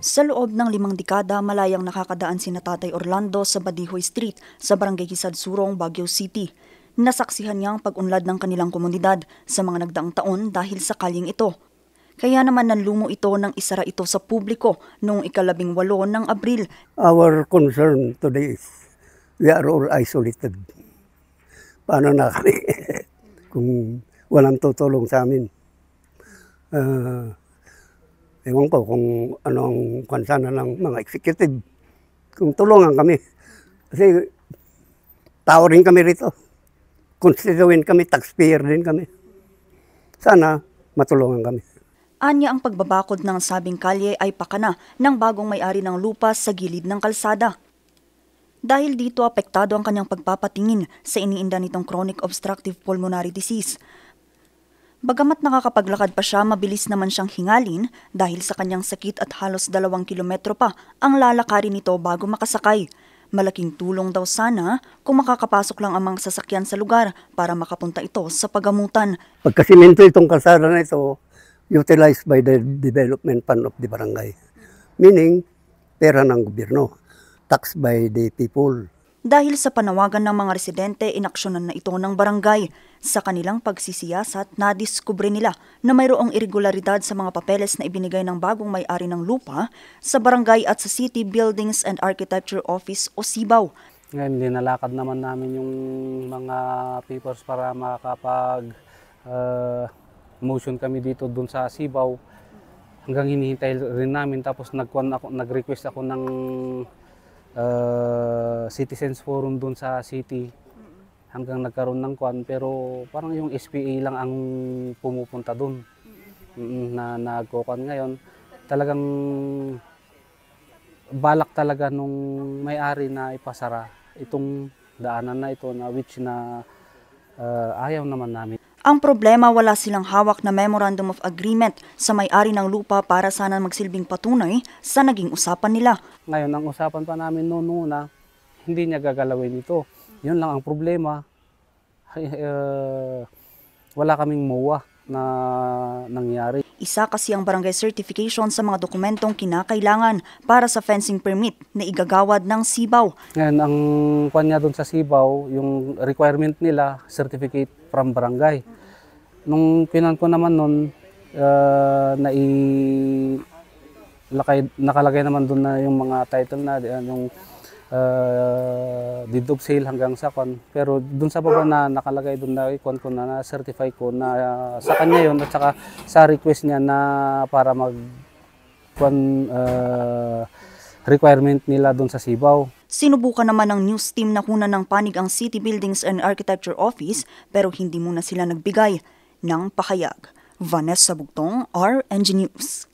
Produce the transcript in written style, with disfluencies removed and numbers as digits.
Sa loob ng 5 dekada, malayang nakakadaan sina Tatay Orlando sa Badihoy Street sa Barangay Kisadsurong, Baguio City. Nasaksihan niya ang pag-unlad ng kanilang komunidad sa mga nagdaang taon dahil sa kalyeng ito. Kaya naman nanlumo ito nang isara ito sa publiko noong 18 ng Abril. Our concern today is we are all isolated. Paano na kami kung walang tutulong sa amin? Ewan ko kung anong kansana ng mga executive. Kung tulungan kami. Kasi tao rin kami rito. Constituent kami, taxpayer din kami. Sana matulungan kami. Anya ang pagbabakod ng sabing kalye ay pakana ng bagong may-ari ng lupa sa gilid ng kalsada. Dahil dito apektado ang kanyang pagpapatingin sa iniinda nitong chronic obstructive pulmonary disease. Bagamat nakakapaglakad pa siya, mabilis naman siyang hingalin dahil sa kanyang sakit at halos 2 kilometro pa ang lalakarin nito bago makasakay. Malaking tulong daw sana kung makakapasok lang ang mga sasakyan sa lugar para makapunta ito sa pagamutan. Pagkasimento itong kalsada na ito, utilized by the development fund of the barangay. Meaning, pera ng gobyerno, taxed by the people. Dahil sa panawagan ng mga residente, inaksyonan na ito ng barangay. Sa kanilang pagsisiyasat, nadiskubre nila na mayroong irregularidad sa mga papeles na ibinigay ng bagong may-ari ng lupa sa barangay at sa City Buildings and Architecture Office o SIBAW. Ngayon, dinalakad naman namin yung mga papers para motion kami dito dun sa SIBAW. Hanggang hinihintay rin namin, tapos nag-request ako ng Citizens Forum dun sa city hanggang nagkaroon ng kwan, pero parang yung SPA lang ang pumupunta dun na nagkukuan. Ngayon talagang balak talaga nung may-ari na ipasara itong daanan na ito na which na ayaw naman namin. Ang problema, wala silang hawak na Memorandum of Agreement sa may-ari ng lupa para sana magsilbing patunay sa naging usapan nila. Ngayon, ang usapan pa namin noon na hindi niya gagalawin ito. Yun lang ang problema. Wala kaming MOA na nangyari. Isa kasi ang barangay certification sa mga dokumentong kinakailangan para sa fencing permit na igagawad ng SIBAW. Ngayon, ang kwan niya doon sa SIBAW, yung requirement nila, certificate from barangay. Nung pinan ko naman noon, nakalagay naman doon na yung mga title na yung deed of sale hanggang sa kwan. Pero doon sa baba na nakalagay doon na ikon ko na certify ko na sa kanya yon, at saka sa request niya na para mag requirement nila doon sa SIBAW. Sinubukan naman ng news team na kunan ng panig ang City Buildings and Architecture Office pero hindi muna sila nagbigay ng pahayag. Vanessa Bugtong, RNG News.